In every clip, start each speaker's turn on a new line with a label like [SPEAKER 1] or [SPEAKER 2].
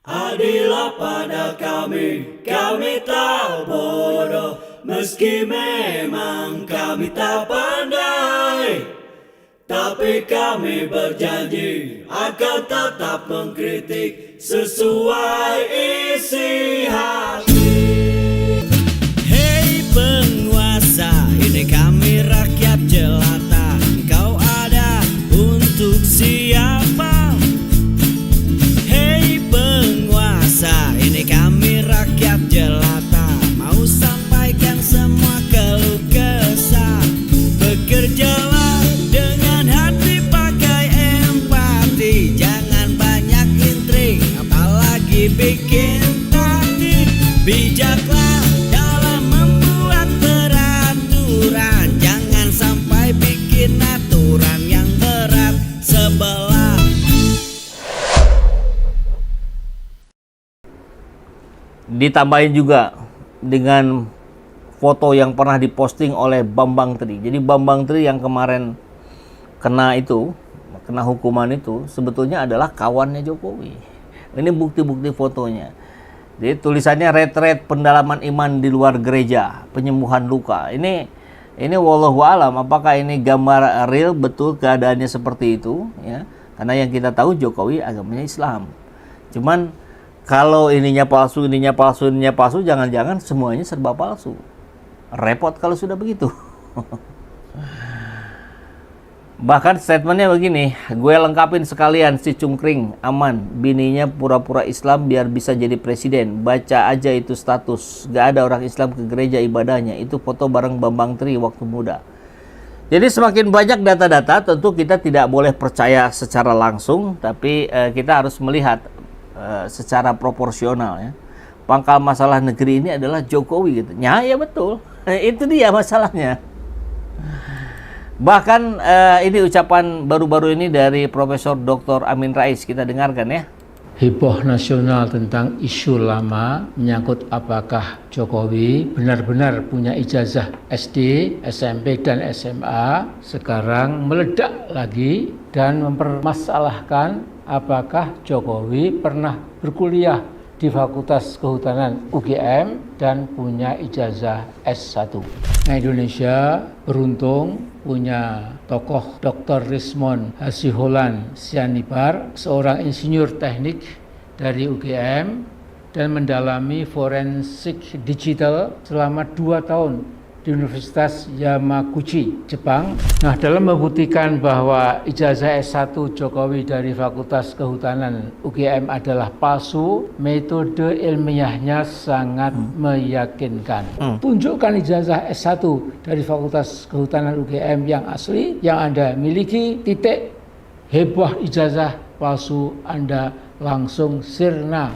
[SPEAKER 1] Adillah pada kami tak bodoh, meski memang kami tak pandai. Tapi kami berjanji akan tetap mengkritik sesuai isi hati. Hei penguasa, ini kami rakyat jelata. Engkau ada untuk siapa? Hei penguasa, ini kami rakyat jelata. Mau sampaikan semua keluh kesah. Bekerjalah dengan hati, pakai empati. Jangan banyak intrik, apalagi bikin taktik. Bijaklah dalam membuat peraturan. Jangan sampai bikin aturan yang berat sebelah.
[SPEAKER 2] Ditambahin juga dengan foto yang pernah diposting oleh Bambang Tri. Jadi Bambang Tri yang kemarin kena hukuman itu sebetulnya adalah kawannya Jokowi. Ini bukti-bukti fotonya. Jadi tulisannya retret pendalaman iman di luar gereja, penyembuhan luka. Ini wallahu alam, apakah ini gambar real betul keadaannya seperti itu ya? Karena yang kita tahu Jokowi agamanya Islam. Cuman kalau ininya palsu, jangan-jangan semuanya serba palsu. Repot kalau sudah begitu. Bahkan statementnya begini, gue lengkapin sekalian si cungkring aman, bininya pura-pura Islam biar bisa jadi presiden. Baca aja itu status, gak ada orang Islam ke gereja ibadahnya. Itu foto bareng Bambang Tri waktu muda. Jadi semakin banyak data-data, tentu kita tidak boleh percaya secara langsung, tapi kita harus melihat secara proporsional ya. Pangkal masalah negeri ini adalah Jokowi gitu. Ya betul. Itu dia masalahnya. Bahkan ini ucapan baru-baru ini dari Profesor Dr. Amin Rais, kita dengarkan ya.
[SPEAKER 3] Heboh nasional tentang isu lama menyangkut apakah Jokowi benar-benar punya ijazah SD, SMP, dan SMA sekarang meledak lagi dan mempermasalahkan apakah Jokowi pernah berkuliah di Fakultas Kehutanan UGM dan punya ijazah S1. Nah, Indonesia beruntung punya tokoh Dr. Rismon Hasiholan Sianipar, seorang insinyur teknik dari UGM dan mendalami forensik digital selama 2 tahun di Universitas Yamaguchi, Jepang. Nah, dalam membuktikan bahwa ijazah S1 Jokowi dari Fakultas Kehutanan UGM adalah palsu, metode ilmiahnya sangat meyakinkan. Tunjukkan ijazah S1 dari Fakultas Kehutanan UGM yang asli, yang Anda miliki, titik. Heboh ijazah palsu, Anda langsung sirna.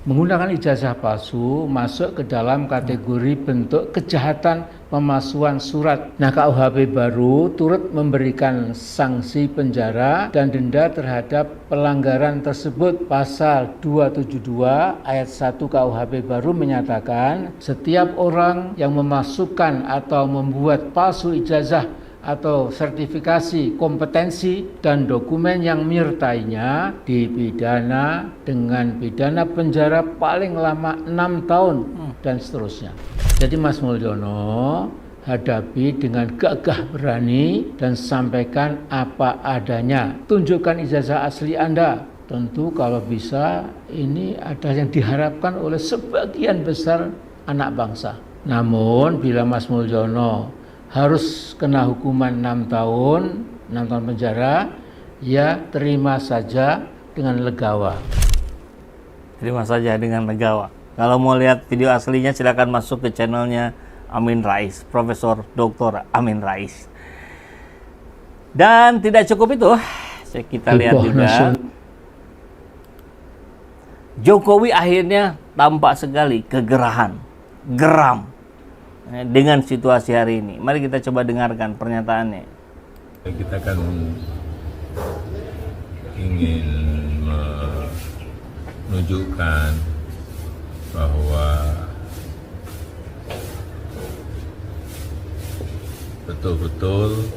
[SPEAKER 3] Menggunakan ijazah palsu masuk ke dalam kategori bentuk kejahatan pemalsuan surat. Nah, KUHP baru turut memberikan sanksi penjara dan denda terhadap pelanggaran tersebut. Pasal 272 ayat 1 KUHP baru menyatakan setiap orang yang memasukkan atau membuat palsu ijazah atau sertifikasi kompetensi dan dokumen yang menyertainya dipidana dengan pidana penjara paling lama 6 tahun dan seterusnya. Jadi Mas Mulyono hadapi dengan gagah berani dan sampaikan apa adanya. Tunjukkan ijazah asli Anda. Tentu kalau bisa ini ada yang diharapkan oleh sebagian besar anak bangsa. Namun bila Mas Mulyono harus kena hukuman 6 tahun penjara, ya terima saja dengan legawa.
[SPEAKER 2] Terima saja dengan legawa. Kalau mau lihat video aslinya silakan masuk ke channelnya Amin Rais, Profesor Dr. Amin Rais. Dan tidak cukup itu, kita lihat juga Jokowi akhirnya tampak sekali kegerahan, geram dengan situasi hari ini. Mari kita coba dengarkan pernyataannya.
[SPEAKER 4] Kita kan ingin menunjukkan bahwa betul-betul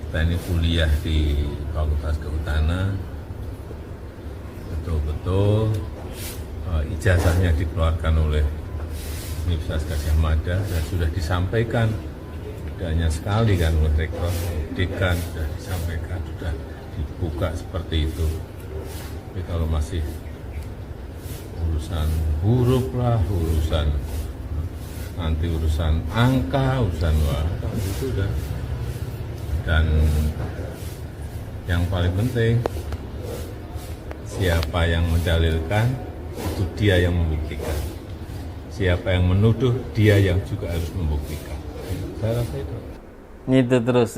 [SPEAKER 4] kita ini kuliah di Fakultas Kehutanan, betul-betul ijazahnya dikeluarkan oleh Universitas Gadjah Mada dan sudah disampaikan, tidak hanya sekali kan oleh rektor, dekan sudah disampaikan, sudah dibuka seperti itu. Tapi kalau masih urusan huruf lah, urusan nanti urusan angka, urusan wah, itu udah. Dan yang paling penting, siapa yang mendalilkan, itu dia yang membuktikan. Siapa yang menuduh, dia yang juga harus membuktikan. Saya rasa itu.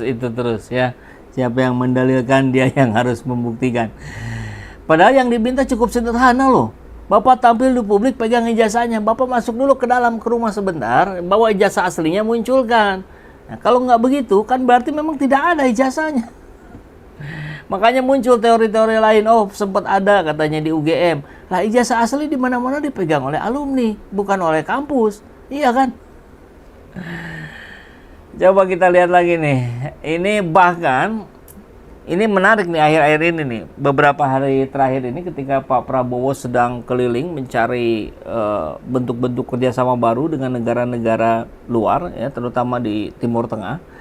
[SPEAKER 2] Itu terus ya. Siapa yang mendalilkan, dia yang harus membuktikan. Padahal yang diminta cukup sederhana loh. Bapak tampil di publik, pegang ijazahnya. Bapak masuk dulu ke dalam ke rumah sebentar, bawa ijazah aslinya munculkan. Nah, kalau nggak begitu, kan berarti memang tidak ada ijazahnya. Makanya muncul teori-teori lain. Oh, sempat ada katanya di UGM. Lah, ijazah asli di mana-mana dipegang oleh alumni, bukan oleh kampus. Iya kan? Coba kita lihat lagi nih. Ini bahkan, ini menarik nih akhir-akhir ini nih. Beberapa hari terakhir ini ketika Pak Prabowo sedang keliling mencari bentuk-bentuk kerjasama baru dengan negara-negara luar, ya, terutama di Timur Tengah.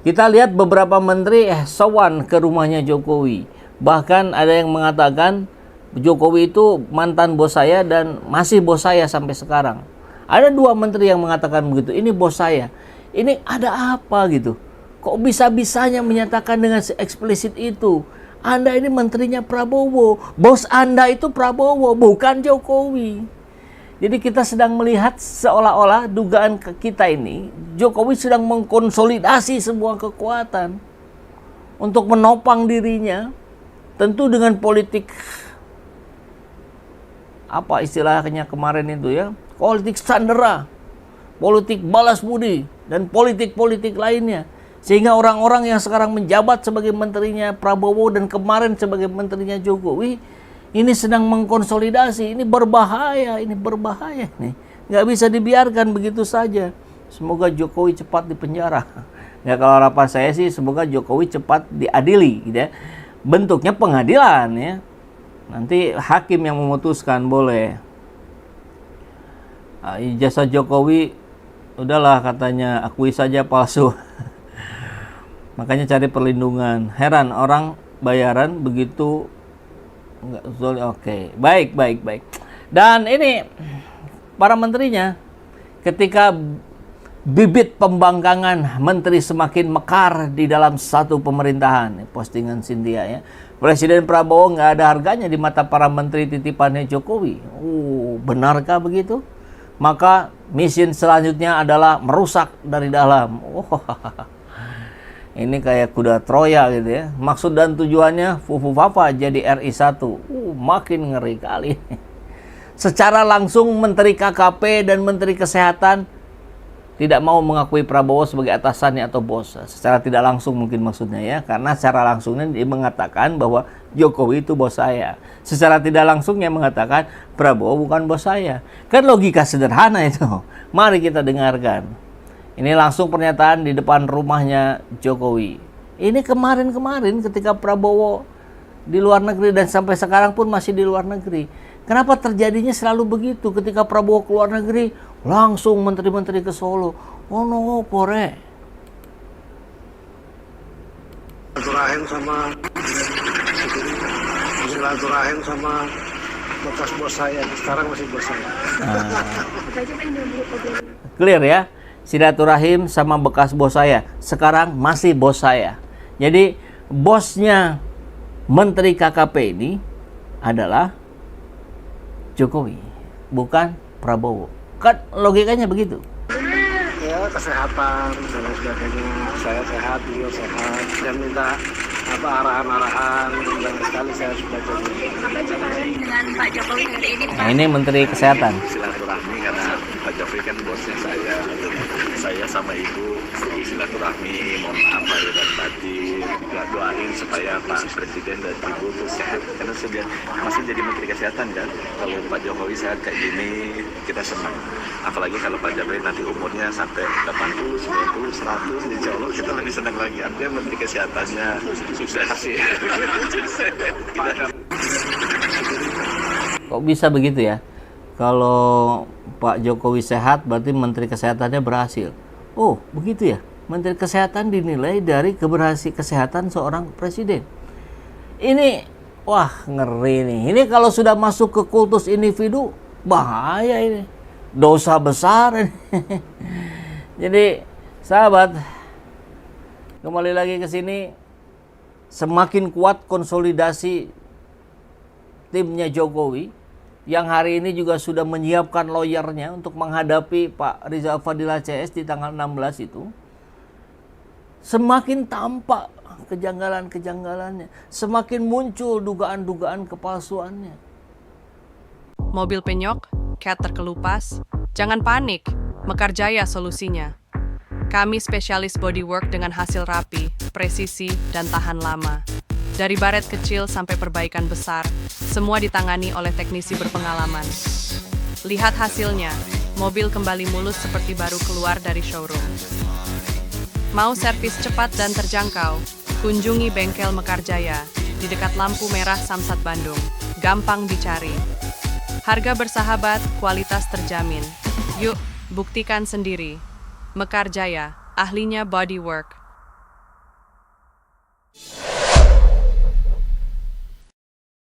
[SPEAKER 2] Kita lihat beberapa menteri sowan ke rumahnya Jokowi. Bahkan ada yang mengatakan Jokowi itu mantan bos saya dan masih bos saya sampai sekarang. Ada 2 menteri yang mengatakan begitu, ini bos saya. Ini ada apa gitu? Kok bisa-bisanya menyatakan dengan eksplisit itu? Anda ini menterinya Prabowo. Bos Anda itu Prabowo, bukan Jokowi. Jadi kita sedang melihat seolah-olah dugaan kita ini, Jokowi sedang mengkonsolidasi sebuah kekuatan untuk menopang dirinya. Tentu dengan politik, apa istilahnya kemarin itu ya, politik sandera, politik balas budi, dan politik-politik lainnya. Sehingga orang-orang yang sekarang menjabat sebagai menterinya Prabowo dan kemarin sebagai menterinya Jokowi, ini sedang mengkonsolidasi. Ini berbahaya nih. Nggak bisa dibiarkan begitu saja. Semoga Jokowi cepat dipenjara. Ya, kalau harapan saya sih semoga Jokowi cepat diadili gitu ya. Bentuknya pengadilan ya. Nanti hakim yang memutuskan boleh. Ijazah Jokowi udahlah katanya akui saja palsu. Makanya cari perlindungan. Heran orang bayaran begitu enggak usul. Oke. Baik. Dan ini para menterinya ketika bibit pembangkangan menteri semakin mekar di dalam satu pemerintahan. Postingan Cynthia ya. Presiden Prabowo nggak ada harganya di mata para menteri titipannya Jokowi. Benarkah begitu? Maka misi selanjutnya adalah merusak dari dalam. Ini kayak kuda Troya gitu ya. Maksud dan tujuannya Fufu Fafa jadi RI1. Makin ngeri kali. Secara langsung Menteri KKP dan Menteri Kesehatan tidak mau mengakui Prabowo sebagai atasannya atau bos. Secara tidak langsung mungkin maksudnya ya. Karena secara langsungnya dia mengatakan bahwa Jokowi itu bos saya. Secara tidak langsungnya mengatakan Prabowo bukan bos saya. Kan logika sederhana itu. Mari kita dengarkan. Ini langsung pernyataan di depan rumahnya Jokowi. Ini kemarin-kemarin ketika Prabowo di luar negeri dan sampai sekarang pun masih di luar negeri. Kenapa terjadinya selalu begitu? Ketika Prabowo ke luar negeri, langsung menteri-menteri ke Solo. Oh no, pore.
[SPEAKER 5] Silaturahim sama bekas bos saya. Sekarang masih bos saya.
[SPEAKER 2] Clear ya? Silaturahim sama bekas bos saya. Sekarang masih bos saya. Jadi bosnya Menteri KKP ini adalah Jokowi, bukan Prabowo. Kan logikanya begitu.
[SPEAKER 5] Ya, kesehatan dan sebagainya. Saya sehat, beliau sehat. Saya minta arahan-arahan yang sekali saya sudah jadi.
[SPEAKER 6] Apa kemarin dengan Pak Jokowi hari ini?
[SPEAKER 2] Nah, ini Menteri Kesehatan.
[SPEAKER 7] Silaturahmi karena Pak Jokowi kan bosnya saya sama ibu silaturahmi, mohon maaf lahir dan batin, doain supaya Pak Presiden dan ibu tuh sehat karena sudah masih jadi Menteri Kesehatan kan. Kalau Pak Jokowi sehat kayak gini kita senang, apalagi kalau Pak Jokowi nanti umurnya sampai 80, 90, 100, insya Allah kita lebih senang lagi. Artinya Menteri Kesehatannya sukses sih.
[SPEAKER 2] Kok bisa begitu ya? Kalau Pak Jokowi sehat, berarti Menteri Kesehatannya berhasil. Oh, begitu ya? Menteri Kesehatan dinilai dari kesehatan seorang presiden. Ini, wah ngeri nih. Ini kalau sudah masuk ke kultus individu, bahaya ini. Dosa besar ini. Jadi, sahabat, kembali lagi ke sini, semakin kuat konsolidasi timnya Jokowi, yang hari ini juga sudah menyiapkan lawyernya untuk menghadapi Pak Rizal Fadila CS di tanggal 16 itu. Semakin tampak kejanggalan-kejanggalannya, semakin muncul dugaan-dugaan kepalsuannya.
[SPEAKER 8] Mobil penyok, cat terkelupas, jangan panik, Mekarjaya solusinya. Kami spesialis bodywork dengan hasil rapi, presisi, dan tahan lama. Dari baret kecil sampai perbaikan besar, semua ditangani oleh teknisi berpengalaman. Lihat hasilnya, mobil kembali mulus seperti baru keluar dari showroom. Mau servis cepat dan terjangkau? Kunjungi bengkel Mekarjaya di dekat lampu merah Samsat Bandung. Gampang dicari. Harga bersahabat, kualitas terjamin. Yuk, buktikan sendiri. Mekarjaya, ahlinya bodywork.